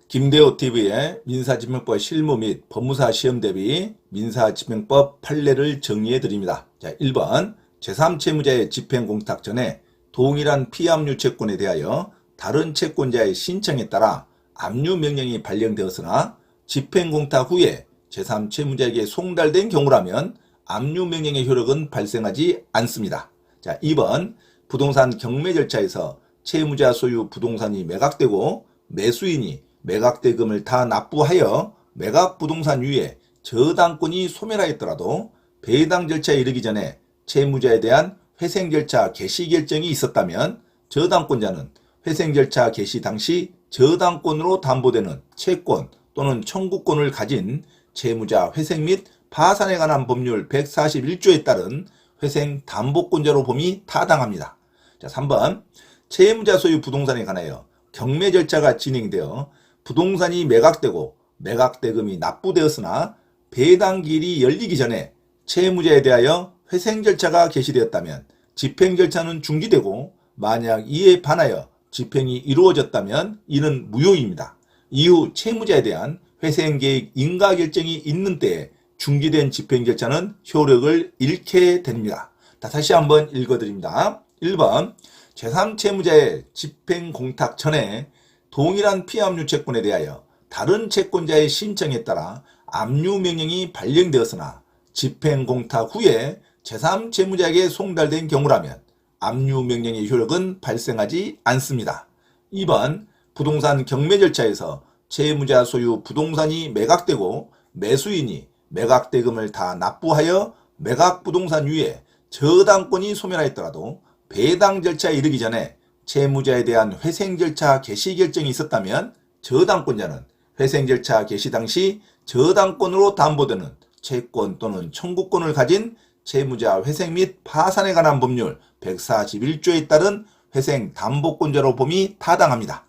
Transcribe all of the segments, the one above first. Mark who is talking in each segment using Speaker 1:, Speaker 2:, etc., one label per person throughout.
Speaker 1: 김대호TV의 민사집행법 실무 및 법무사 시험 대비 민사집행법 판례를 정리해 드립니다. 자, 1번 제3채무자의 집행공탁 전에 동일한 피압류 채권에 대하여 다른 채권자의 신청에 따라 압류명령이 발령되었으나 집행공탁 후에 제3채무자에게 송달된 경우라면 압류명령의 효력은 발생하지 않습니다. 자, 2번 부동산 경매 절차에서 채무자 소유 부동산이 매각되고 매수인이 매각대금을 다 납부하여 매각부동산 위에 저당권이 소멸하였더라도 배당 절차에 이르기 전에 채무자에 대한 회생 절차 개시 결정이 있었다면 저당권자는 회생 절차 개시 당시 저당권으로 담보되는 채권 또는 청구권을 가진 채무자 회생 및 파산에 관한 법률 141조에 따른 회생 담보권자로 봄이 타당합니다. 자, 3번 채무자 소유 부동산에 관하여 경매 절차가 진행되어 부동산이 매각되고 매각대금이 납부되었으나 배당기일이 열리기 전에 채무자에 대하여 회생 절차가 개시되었다면 집행 절차는 중지되고 만약 이에 반하여 집행이 이루어졌다면 이는 무효입니다. 이후 채무자에 대한 회생계획 인가 결정이 있는 때에 중지된 집행 절차는 효력을 잃게 됩니다. 다시 한번 읽어드립니다. 1번 제3채무자의 집행공탁 전에 동일한 피압류 채권에 대하여 다른 채권자의 신청에 따라 압류명령이 발령되었으나 집행공탁 후에 제3채무자에게 송달된 경우라면 압류명령의 효력은 발생하지 않습니다. 2번 부동산 경매 절차에서 채무자 소유 부동산이 매각되고 매수인이 매각대금을 다 납부하여 매각부동산 위에 저당권이 소멸하였더라도 배당 절차에 이르기 전에 채무자에 대한 회생 절차 개시 결정이 있었다면 저당권자는 회생 절차 개시 당시 저당권으로 담보되는 채권 또는 청구권을 가진 채무자 회생 및 파산에 관한 법률 141조에 따른 회생 담보권자로 봄이 타당합니다.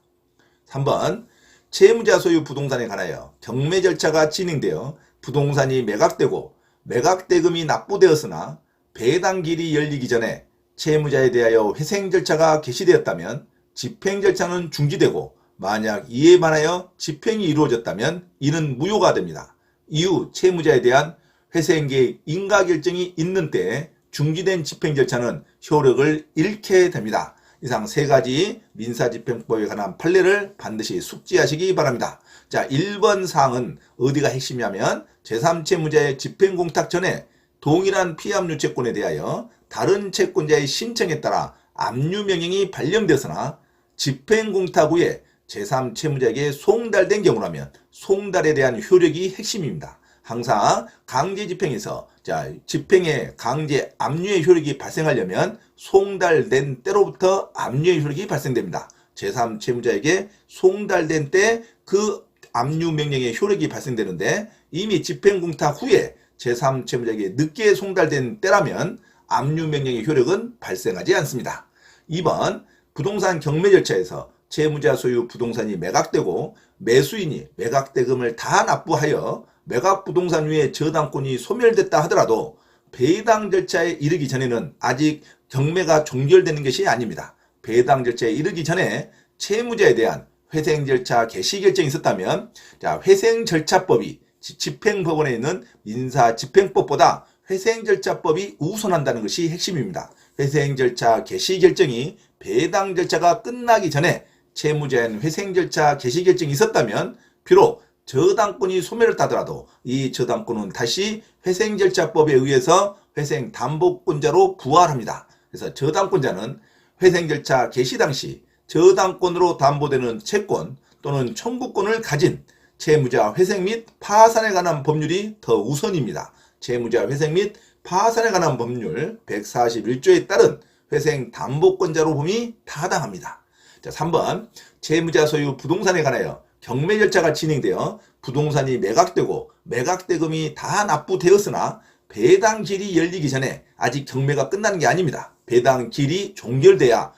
Speaker 1: 3번 채무자 소유 부동산에 관하여 경매 절차가 진행되어 부동산이 매각되고 매각대금이 납부되었으나 배당기일이 열리기 전에 채무자에 대하여 회생 절차가 개시되었다면 집행 절차는 중지되고 만약 이에 반하여 집행이 이루어졌다면 이는 무효가 됩니다. 이후 채무자에 대한 회생계획 인가 결정이 있는 때에 중지된 집행 절차는 효력을 잃게 됩니다. 이상 세 가지 민사집행법에 관한 판례를 반드시 숙지하시기 바랍니다. 자, 1번 사항은 어디가 핵심이냐면 제3채무자의 집행공탁 전에 동일한 피압류 채권에 대하여 다른 채권자의 신청에 따라 압류명령이 발령되었으나 집행공탁 후에 제3채무자에게 송달된 경우라면 송달에 대한 효력이 핵심입니다. 항상 강제집행에서 집행의 강제 압류의 효력이 발생하려면 송달된 때로부터 압류의 효력이 발생됩니다. 제3채무자에게 송달된 때 그 압류명령의 효력이 발생되는데 이미 집행공탁 후에 제3채무자에게 늦게 송달된 때라면 압류명령의 효력은 발생하지 않습니다. 2번 부동산 경매 절차에서 채무자 소유 부동산이 매각되고 매수인이 매각대금을 다 납부하여 매각부동산 위에 저당권이 소멸됐다 하더라도 배당 절차에 이르기 전에는 아직 경매가 종결되는 것이 아닙니다. 배당 절차에 이르기 전에 채무자에 대한 회생 절차 개시 결정이 있었다면 회생 절차법이 집행법원에 있는 민사집행법보다 회생절차법이 우선한다는 것이 핵심입니다. 회생절차 개시 결정이 배당 절차가 끝나기 전에 채무자에는 회생절차 개시 결정이 있었다면 비록 저당권이 소멸을 하더라도 이 저당권은 다시 회생절차법에 의해서 회생담보권자로 부활합니다. 그래서 저당권자는 회생절차 개시 당시 저당권으로 담보되는 채권 또는 청구권을 가진 채무자 회생 및 파산에 관한 법률이 더 우선입니다. 채무자 회생 및 파산에 관한 법률 141조에 따른 회생 담보권자로 봄이 타당합니다. 자, 3번 채무자 소유 부동산에 관하여 경매 절차가 진행되어 부동산이 매각되고 매각대금이 다 납부되었으나 배당기일이 열리기 전에 아직 경매가 끝나는 게 아닙니다. 배당기일이 종결돼야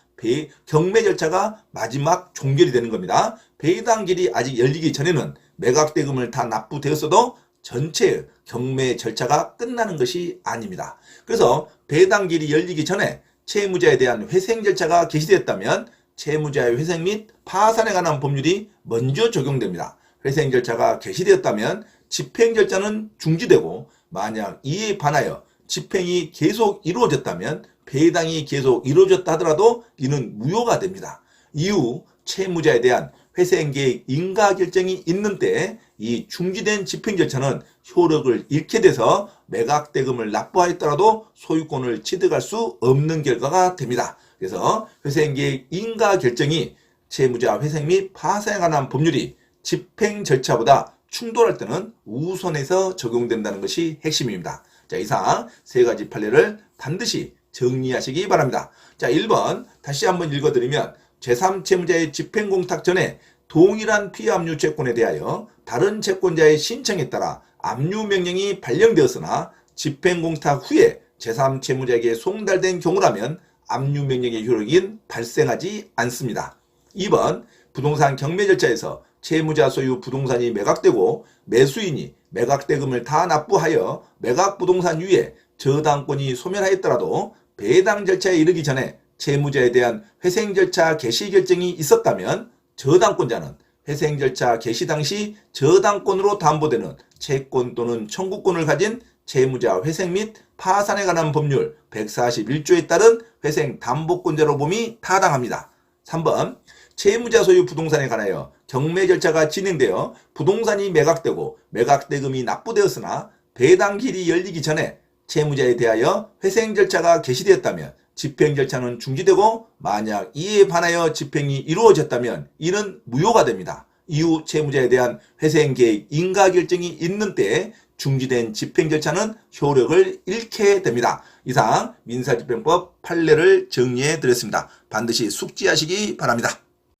Speaker 1: 경매 절차가 마지막 종결이 되는 겁니다. 배당기일이 아직 열리기 전에는 매각대금을 다 납부되었어도 전체 경매 절차가 끝나는 것이 아닙니다. 그래서 배당기일이 열리기 전에 채무자에 대한 회생 절차가 개시되었다면 채무자의 회생 및 파산에 관한 법률이 먼저 적용됩니다. 회생 절차가 개시되었다면 집행 절차는 중지되고 만약 이에 반하여 집행이 계속 이루어졌다면 배당이 계속 이루어졌다 하더라도 이는 무효가 됩니다. 이후 채무자에 대한 회생계획 인가 결정이 있는 때 이 중지된 집행 절차는 효력을 잃게 돼서 매각대금을 납부하였더라도 소유권을 취득할 수 없는 결과가 됩니다. 그래서 회생계획 인가 결정이 채무자 회생 및 파산에 관한 법률이 집행 절차보다 충돌할 때는 우선해서 적용된다는 것이 핵심입니다. 자, 이상 세 가지 판례를 반드시 정리하시기 바랍니다. 자, 1번 다시 한번 읽어드리면 제3채무자의 집행공탁 전에 동일한 피압류 채권에 대하여 다른 채권자의 신청에 따라 압류명령이 발령되었으나 집행공탁 후에 제3채무자에게 송달된 경우라면 압류명령의 효력이 발생하지 않습니다. 2번 부동산 경매 절차에서 채무자 소유 부동산이 매각되고 매수인이 매각대금을 다 납부하여 매각부동산 위에 저당권이 소멸하였더라도 배당 절차에 이르기 전에 채무자에 대한 회생 절차 개시 결정이 있었다면 저당권자는 회생 절차 개시 당시 저당권으로 담보되는 채권 또는 청구권을 가진 채무자 회생 및 파산에 관한 법률 141조에 따른 회생 담보권자로 봄이 타당합니다. 3번 채무자 소유 부동산에 관하여 경매 절차가 진행되어 부동산이 매각되고 매각대금이 납부되었으나 배당길이 열리기 전에 채무자에 대하여 회생 절차가 개시되었다면 집행 절차는 중지되고 만약 이에 반하여 집행이 이루어졌다면 이는 무효가 됩니다. 이후 채무자에 대한 회생계획 인가 결정이 있는 때에 중지된 집행 절차는 효력을 잃게 됩니다. 이상 민사집행법 판례를 정리해 드렸습니다. 반드시 숙지하시기 바랍니다.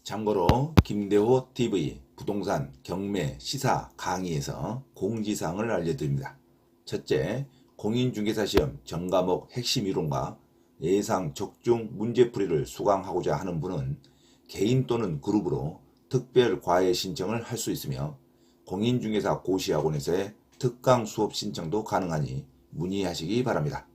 Speaker 1: 참고로 김대호 TV 부동산 경매 시사 강의에서 공지사항을 알려드립니다. 첫째, 공인중개사 시험 전과목 핵심 이론과 예상 적중 문제풀이를 수강하고자 하는 분은 개인 또는 그룹으로 특별 과외 신청을 할 수 있으며 공인중개사 고시학원에서의 특강 수업 신청도 가능하니 문의하시기 바랍니다.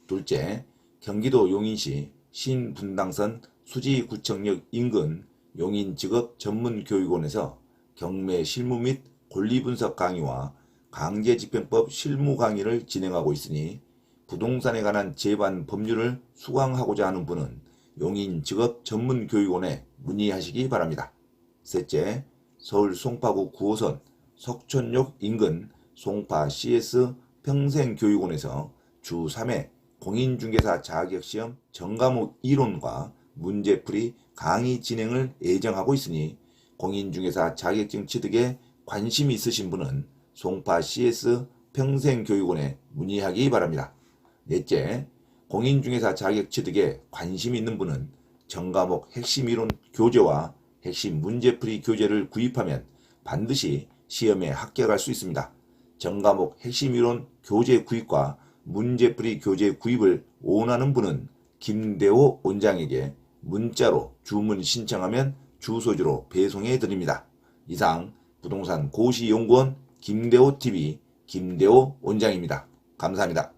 Speaker 1: 둘째, 경기도 용인시 신분당선 수지구청역 인근 용인직업전문교육원에서 경매 실무 및 권리분석 강의와 강제집행법 실무 강의를 진행하고 있으니 부동산에 관한 제반 법률을 수강하고자 하는 분은 용인직업전문교육원에 문의하시기 바랍니다. 셋째, 서울 송파구 9호선 석촌역 인근 송파 CS 평생교육원에서 주 3회 공인중개사 자격시험 전과목 이론과 문제풀이 강의 진행을 예정하고 있으니 공인중개사 자격증 취득에 관심이 있으신 분은 송파 CS 평생교육원에 문의하기 바랍니다. 넷째, 공인중개사 자격 취득에 관심이 있는 분은 전과목 핵심 이론 교재와 핵심 문제풀이 교재를 구입하면 반드시 시험에 합격할 수 있습니다. 전과목 핵심 이론 교재 구입과 문제풀이 교재 구입을 원하는 분은 김대호 원장에게 문자로 주문 신청하면 주소지로 배송해 드립니다. 이상 부동산 고시연구원 김대호 TV 김대호 원장입니다. 감사합니다.